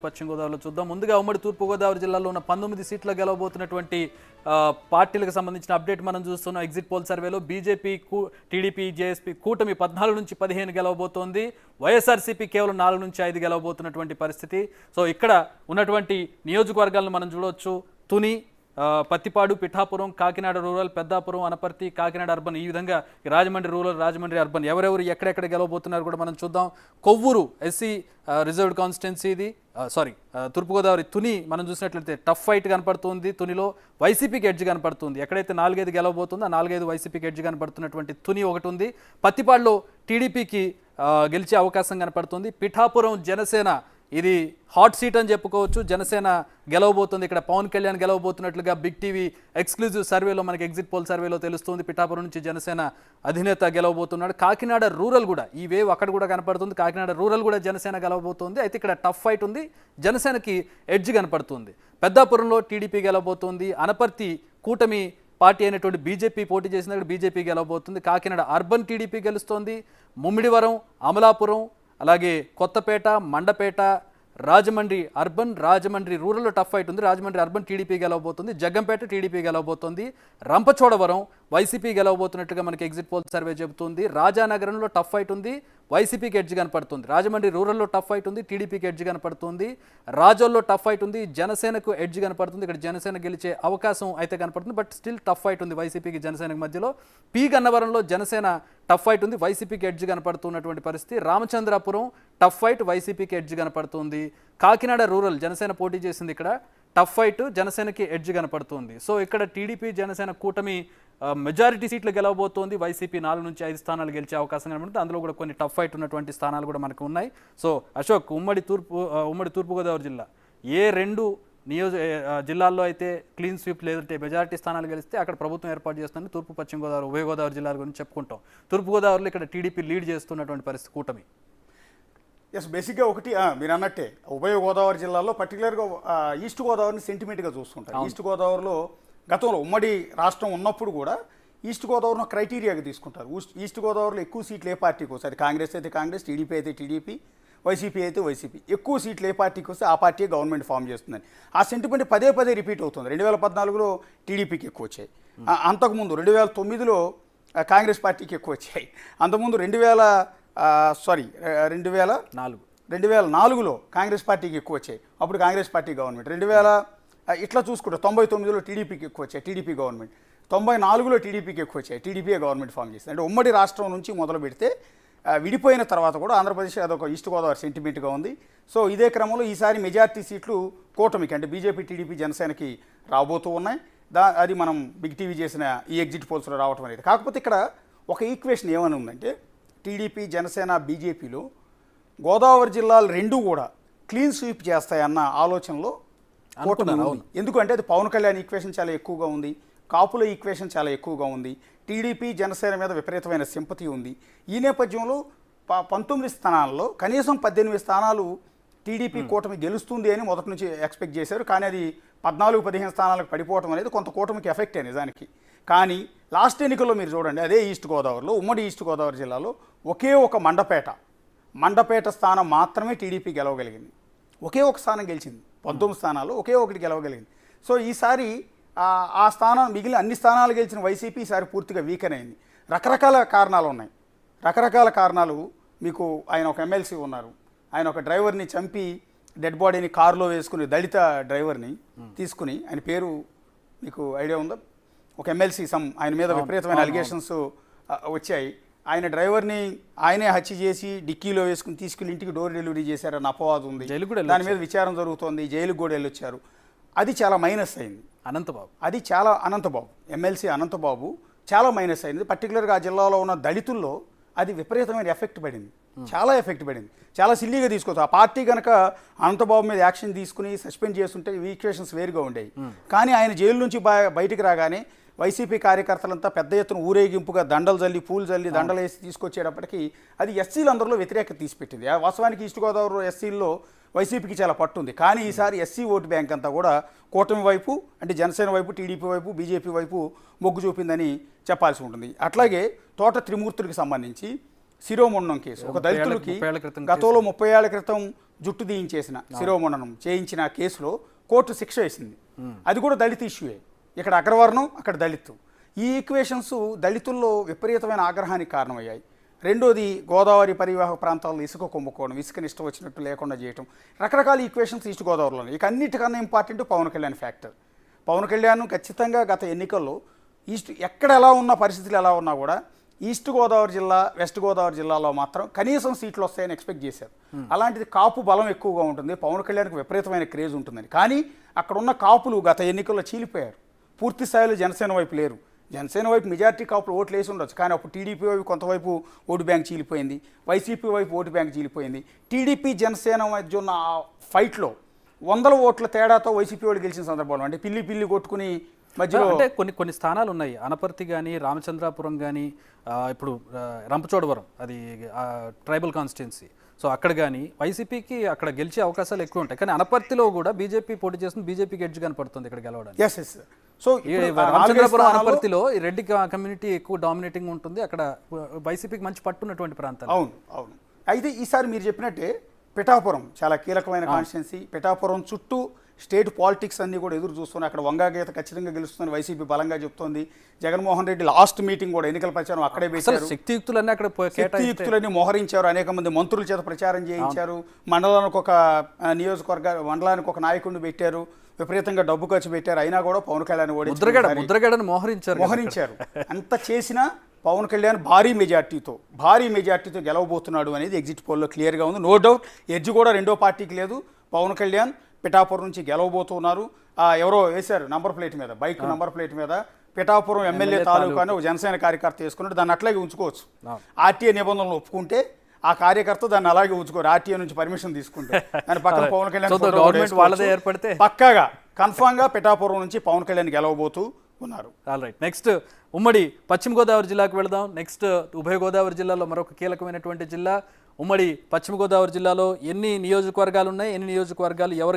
పశ్చిమ గోదావరిలో చూద్దాం. ముందుగా ఉమ్మడి తూర్పుగోదావరి జిల్లాలో ఉన్న 19 సీట్ల గెలవబోతున్నటువంటి పార్టీలకు సంబంధించిన అప్డేట్ మనం చూస్తున్నాం. ఎగ్జిట్ పోల్ సర్వేలో బీజేపీ, టీడీపీ, జేఎస్పీ కూటమి 14 నుంచి 15 గెలవబోతోంది. వైఎస్ఆర్సీపీ కేవలం 4 నుంచి 5 గెలవబోతున్నటువంటి పరిస్థితి. సో ఇక్కడ ఉన్నటువంటి నియోజకవర్గాలను మనం చూడవచ్చు. తుని, పత్తిపాడు, పిఠాపురం, కాకినాడ రూరల్, పెద్దాపురం, అనపర్తి, కాకినాడ అర్బన్, ఈ విధంగా రాజమండ్రి రూరల్, రాజమండ్రి అర్బన్ ఎవరెవరు ఎక్కడెక్కడ గెలవబోతున్నారు కూడా మనం చూద్దాం. కొవ్వూరు ఎస్సీ రిజర్వ్డ్ కాన్స్టిట్యున్సీ ఇది, తూర్పుగోదావరి తుని మనం చూసినట్లయితే టఫ్ ఫైట్ కనపడుతుంది. తునిలో వైసీపీకి ఎడ్జ్ కనపడుతుంది. ఎక్కడైతే 4-5 గెలవబోతుందో ఆ 4-5 వైసీపీకి ఎడ్జ్ కనపడుతున్నటువంటి తుని ఒకటి ఉంది. పత్తిపాడులో టీడీపీకి గెలిచే అవకాశం కనపడుతుంది. పిఠాపురం జనసేన, ఇది హాట్ సీట్ అని చెప్పుకోవచ్చు. జనసేన గెలవబోతుంది. ఇక్కడ పవన్ కళ్యాణ్ గెలవబోతున్నట్లుగా బిగ్ టీవీ ఎక్స్క్లూజివ్ సర్వేలో మనకి ఎగ్జిట్ పోల్ సర్వేలో తెలుస్తుంది. పిఠాపురం నుంచి జనసేన అధినేత గెలవబోతున్నాడు. కాకినాడ రూరల్ కూడా ఈ వేవ్ అక్కడ కూడా కనపడుతుంది. కాకినాడ రూరల్ కూడా జనసేన గెలవబోతుంది. అయితే ఇక్కడ టఫ్ ఫైట్ ఉంది. జనసేనకి ఎడ్జ్ కనపడుతుంది. పెద్దాపురంలో టీడీపీ గెలవబోతుంది. అనపర్తి కూటమి పార్టీ అయినటువంటి బీజేపీ పోటీ చేసిన దగ్గర బీజేపీ గెలవబోతుంది. కాకినాడ అర్బన్ టీడీపీ గెలుస్తోంది. ముమ్మిడివరం, అమలాపురం, అలాగే కొత్తపేట, మండపేట, రాజమండ్రి అర్బన్, రాజమండ్రి రూరల్లో టఫ్ ఫైట్ ఉంది. రాజమండ్రి అర్బన్ టీడీపీ గెలవబోతుంది. జగ్గంపేట టీడీపీ గెలవబోతుంది. రంపచోడవరం వైసీపీ గెలవబోతున్నట్టుగా మనకి ఎగ్జిట్ పోల్ సర్వే చెబుతుంది. రాజానగరంలో టఫ్ ఫైట్ ఉంది. వైసీపీకి ఎడ్జ్ కనపడుతుంది. రాజమండ్రి రూరల్లో టఫ్ ఫైట్ ఉంది. టీడీపీకి ఎడ్జ్ కనపడుతుంది. రాజోల్లో టఫ్ ఫైట్ ఉంది. జనసేనకు ఎడ్జ్ కనపడుతుంది. ఇక్కడ జనసేన గెలిచే అవకాశం అయితే కనపడుతుంది. బట్ స్టిల్ టఫ్ ఫైట్ ఉంది వైసీపీకి జనసేనకు మధ్యలో. పి గన్నవరంలో జనసేన టఫ్ ఫైట్ ఉంది. వైసీపీకి ఎడ్జ్ కనపడుతున్నటువంటి పరిస్థితి. రామచంద్రాపురం టఫ్ ఫైట్, వైసీపీకి ఎడ్జ్ కనపడుతుంది. కాకినాడ రూరల్ జనసేన పోటీ చేసింది. ఇక్కడ టఫ్ ఫైట్, జనసేనకి ఎడ్జ్ కనపడుతుంది. సో ఇక్కడ టీడీపీ జనసేన కూటమి మెజారిటీ సీట్లు గెలవబోతోంది. వైసీపీ 4 నుంచి 5 స్థానాలు గెలిచే అవకాశం కనబడుతుంది. అందులో కూడా కొన్ని టఫ్ ఫైట్ ఉన్నటువంటి స్థానాలు కూడా మనకు ఉన్నాయి. సో అశోక్, ఉమ్మడి తూర్పుగోదావరి జిల్లా ఏ 2 జిల్లాల్లో అయితే క్లీన్ స్వీప్ లేదంటే మెజారిటీ స్థానాలు గెలిస్తే అక్కడ ప్రభుత్వం ఏర్పాటు చేస్తుందని తూర్పు పశ్చిమ గోదావరి, ఉభయ గోదావరి జిల్లాల గురించి చెప్పుకుంటాం. తూర్పుగోదావరిలో ఇక్కడ టీడీపీ లీడ్ చేస్తున్నటువంటి పరిస్థితి కూటమి. ఎస్, బేసిక్గా ఒకటి మీరు అన్నట్టే ఉభయ గోదావరి జిల్లాలో పర్టికులర్గా ఈస్ట్ గోదావరిని సెంటిమెంట్గా చూస్తుంటారు. ఈస్ట్ గోదావరిలో గతంలో ఉమ్మడి రాష్ట్రం ఉన్నప్పుడు కూడా ఈస్ట్ గోదావరిని క్రైటీరియాగా తీసుకుంటారు. ఈస్ట్ గోదావరిలో ఎక్కువ సీట్లు ఏ పార్టీకి వస్తాయి, కాంగ్రెస్ అయితే కాంగ్రెస్, టీడీపీ అయితే టీడీపీ, వైసీపీ అయితే వైసీపీ. ఎక్కువ సీట్లు ఏ పార్టీకి వస్తే ఆ పార్టీ గవర్నమెంట్ ఫామ్ చేస్తుందని ఆ సెంటిమెంట్ పదే పదే రిపీట్ అవుతుంది. 2014లో టీడీపీకి ఎక్కువ వచ్చాయి. అంతకుముందు 2009లో కాంగ్రెస్ పార్టీకి ఎక్కువ వచ్చాయి. అంతకుముందు 2004లో కాంగ్రెస్ పార్టీకి ఎక్కువ వచ్చాయి. అప్పుడు కాంగ్రెస్ పార్టీ గవర్నమెంట్. 2000 ఇట్లా చూసుకుంటే 99లో టీడీపీకి ఎక్కువ వచ్చాయి, టీడీపీ గవర్నమెంట్. 94లో టీడీపీకి ఎక్కువ వచ్చాయి, టీడీపీఏ గవర్నమెంట్ ఫామ్ చేసింది. అంటే ఉమ్మడి రాష్ట్రం నుంచి మొదలు పెడితే విడిపోయిన తర్వాత కూడా ఆంధ్రప్రదేశ్ అదొక ఈస్ట్ గోదావరి సెంటిమెంట్గా ఉంది. సో ఇదే క్రమంలో ఈసారి మెజార్టీ సీట్లు కూటమికి అంటే బీజేపీ, టీడీపీ, జనసేనకి రాబోతూ ఉన్నాయి. అది మనం బిగ్ టీవీ చేసిన ఈ ఎగ్జిట్ పోల్స్లో రావటం అనేది. కాకపోతే ఇక్కడ ఒక ఈక్వేషన్ ఏమని ఉందంటే టీడీపీ, జనసేన, బీజేపీలో గోదావరి జిల్లాలు 2 కూడా క్లీన్ స్వీప్ చేస్తాయన్న ఆలోచనలో కూటమి ఉంది. ఎందుకంటే అది పవన్ కళ్యాణ్ ఈక్వేషన్ చాలా ఎక్కువగా ఉంది, కాపుల ఈక్వేషన్ చాలా ఎక్కువగా ఉంది, టీడీపీ, జనసేన మీద విపరీతమైన సింపతి ఉంది. ఈ నేపథ్యంలో 19 స్థానాల్లో కనీసం 18 స్థానాలు టీడీపీ కూటమి గెలుస్తుంది అని మొదటి నుంచి ఎక్స్పెక్ట్ చేశారు. కానీ అది 14-15 స్థానాలకు పడిపోవడం అనేది కొంత కూటమికి ఎఫెక్టే నిజానికి. కానీ లాస్ట్ ఎన్నికల్లో మీరు చూడండి, అదే ఈస్ట్ గోదావరిలో, ఉమ్మడి ఈస్ట్ గోదావరి జిల్లాలో ఒకే ఒక మండపేట స్థానం మాత్రమే టీడీపీ గెలవగలిగింది. ఒకే ఒక స్థానం గెలిచింది. 19 స్థానాల్లో ఒకే ఒకటి గెలవగలిగింది. సో ఈసారి ఆ స్థానం మిగిలిన అన్ని స్థానాలు గెలిచిన వైసీపీ ఈసారి పూర్తిగా వీకెన్ అయింది. రకరకాల కారణాలు ఉన్నాయి. రకరకాల కారణాలు మీకు ఆయన ఒక ఎమ్మెల్సీ ఉన్నారు, ఆయన ఒక డ్రైవర్ని చంపి డెడ్ బాడీని కారులో వేసుకుని దళిత డ్రైవర్ని తీసుకుని, ఆయన పేరు మీకు ఐడియా ఉందా, ఒక ఎమ్మెల్సీ ఆయన మీద విపరీతమైన అలిగేషన్స్ వచ్చాయి. ఆయన డ్రైవర్ని ఆయనే హత్య చేసి డిక్కీలో వేసుకుని తీసుకెళ్ళి ఇంటికి డోర్ డెలివరీ చేశారన్న అపవాదం ఉంది. దాని మీద విచారం జరుగుతోంది. జైలుకు కూడా వెళ్ళొచ్చారు. అది చాలా మైనస్ అయింది. అనంతబాబు ఎమ్మెల్సీ అనంతబాబు చాలా మైనస్ అయింది. పర్టికులర్గా ఆ జిల్లాలో ఉన్న దళితుల్లో అది విపరీతమైన ఎఫెక్ట్ పడింది. చాలా ఎఫెక్ట్ పడింది. చాలా సిల్లీగా తీసుకోవచ్చు. ఆ పార్టీ కనుక అనంతబాబు మీద యాక్షన్ తీసుకుని సస్పెండ్ చేస్తుంటే ఈక్వేషన్స్ వేరుగా ఉండేవి. కానీ ఆయన జైలు నుంచి బయటికి రాగానే వైసీపీ కార్యకర్తలంతా పెద్ద ఎత్తున ఊరేగింపుగా దండలు జల్లి, పూలు జల్లి, దండలు వేసి తీసుకొచ్చేటప్పటికి అది ఎస్సీలందరిలో వ్యతిరేకత తీసిపెట్టింది. వాస్తవానికి ఈస్ట్ గోదావరిలో ఎస్సీల్లో వైసీపీకి చాలా పట్టుంది. కానీ ఈసారి ఎస్సీ ఓటు బ్యాంక్ అంతా కూడా కూటమి వైపు అంటే జనసేన వైపు, టీడీపీ వైపు, బీజేపీ వైపు మొగ్గు చూపిందని చెప్పాల్సి ఉంటుంది. అట్లాగే తోట త్రిమూర్తులకు సంబంధించి శిరోముండం కేసు, ఒక దళితులకి గతంలో 30 ఏళ్ల క్రితం జుట్టు తీయించేసిన శిరోమండనం చేయించిన కేసులో కోర్టు శిక్ష వేసింది. అది కూడా దళిత ఇష్యూయే. ఇక్కడ అగ్రవర్ణం, అక్కడ దళితు. ఈ ఈక్వేషన్స్ దళితుల్లో విపరీతమైన ఆగ్రహానికి కారణమయ్యాయి. రెండోది గోదావరి పరివాహక ప్రాంతాల్లో ఇసుక కుంభకోణం, ఇసుకని ఇష్టం వచ్చినట్టు లేకుండా చేయటం, రకరకాల ఈక్వేషన్స్ ఈస్ట్ గోదావరిలో. ఇక అన్నిటికన్నా ఇంపార్టెంట్ పవన్ కళ్యాణ్ ఫ్యాక్టర్. పవన్ కళ్యాణ్ ఖచ్చితంగా గత ఎన్నికల్లో ఈస్ట్ ఎక్కడ ఎలా ఉన్న పరిస్థితులు ఎలా ఉన్నా కూడా ఈస్ట్ గోదావరి జిల్లా, వెస్ట్ గోదావరి జిల్లాలో మాత్రం కనీసం సీట్లు వస్తాయని ఎక్స్పెక్ట్ చేశారు. అలాంటిది కాపు బలం ఎక్కువగా ఉంటుంది, పవన్ కళ్యాణ్కి విపరీతమైన క్రేజ్ ఉంటుందని. కానీ అక్కడ ఉన్న కాపులు గత ఎన్నికల్లో చీలిపోయారు. పూర్తి స్థాయిలో జనసేన వైపు లేరు. జనసేన వైపు మెజారిటీ కాపులు ఓట్లు వేసి ఉండొచ్చు, కానీ అప్పుడు టీడీపీ వైపు కొంతవైపు ఓటు బ్యాంక్ చీలిపోయింది, వైసీపీ వైపు ఓటు బ్యాంక్ చీలిపోయింది. టీడీపీ జనసేన మధ్య ఉన్న ఆ ఫైట్లో 100 ఓట్ల తేడాతో వైసీపీ వాళ్ళు గెలిచిన సందర్భంలో, అంటే పిల్లి కొట్టుకుని మధ్యలో అంటే కొన్ని స్థానాలు ఉన్నాయి. అనపర్తి కానీ, రామచంద్రాపురం కానీ, ఇప్పుడు రంపచోడవరం అది ట్రైబల్ కాన్స్టిట్యున్సీ. సో అక్కడ కానీ వైసీపీకి అక్కడ గెలిచే అవకాశాలు ఎక్కువ ఉంటాయి. కానీ అనపర్తిలో కూడా వైసీపీ పోటీ చేస్తుంది, బీజేపీకి ఎడ్జ్ కనపడుతుంది ఇక్కడ గెలవడానికి. ఎస్. సో రామచంద్రపురం అనపర్తిలో ఈ రెడ్డి కమ్యూనిటీ ఎక్కువ డామినేటింగ్ ఉంటుంది. అక్కడ వైసీపీకి మంచి పట్టున్నటువంటి ప్రాంతాలు. అవును. అయితే ఈసారి మీరు చెప్పినట్టే పిఠాపురం చాలా కీలకమైన కాన్స్టిట్యున్సీ. పిఠాపురం చుట్టూ స్టేట్ పాలిటిక్స్ అన్నీ కూడా ఎదురు చూస్తున్నాయి. అక్కడ వంగాగీత ఖచ్చితంగా గెలుస్తుందని వైసీపీ బలంగా చెప్తోంది. జగన్మోహన్ రెడ్డి లాస్ట్ మీటింగ్ కూడా ఎన్నికల ప్రచారం అక్కడే పెట్టారు. శక్తియుక్తులన్నీ అక్కడ శక్తియుక్తులన్నీ మోహరించారు. అనేక మంది మంత్రుల చేత ప్రచారం చేయించారు. మండలానికి ఒక మండలానికి ఒక నాయకుడిని పెట్టారు. విపరీతంగా డబ్బు ఖర్చు పెట్టారు. అయినా కూడా పవన్ కళ్యాణ్ ముద్రగడను మోహరించారు. అంత చేసినా పవన్ కళ్యాణ్ భారీ మెజార్టీతో గెలవబోతున్నాడు అనేది ఎగ్జిట్ పోల్లో క్లియర్గా ఉంది. నో డౌట్ ఎడ్జ్ కూడా రెండో పార్టీకి లేదు. పవన్ కళ్యాణ్ పిఠాపురం నుంచి గెలవబోతున్నారు. ఎవరో వేశారు నంబర్ ప్లేట్ మీద, బైక్ నంబర్ ప్లేట్ మీద పిఠాపురం ఎమ్మెల్యే తాలూకా అని ఒక జనసేన కార్యకర్త వేసుకున్నాడు. దాన్ని అట్లాగే ఉంచుకోవచ్చు. ఆర్టీఏ నిబంధనలు ఒప్పుకుంటే ఆ కార్యకర్త దాన్ని అలాగే ఉంచుకోరు, ఆర్టీఏ నుంచి పర్మిషన్ తీసుకుంటే. దాని పక్కన పవన్ కళ్యాణ్ పక్కాగా కన్ఫామ్ గా పిఠాపురం నుంచి పవన్ కళ్యాణ్ గెలవబోతూ ఉన్నారు. ఆల్రైట్, నెక్స్ట్ ఉమ్మడి పశ్చిమ గోదావరి జిల్లాకు వెళదాం. నెక్స్ట్ ఉభయ గోదావరి జిల్లాలో మరొక కీలకమైనటువంటి జిల్లా. ఉమ్మడి పశ్చిమ గోదావరి జిల్లాలో ఎన్ని నియోజకవర్గాలు ఉన్నాయి, ఎన్ని నియోజకవర్గాలు ఎవరు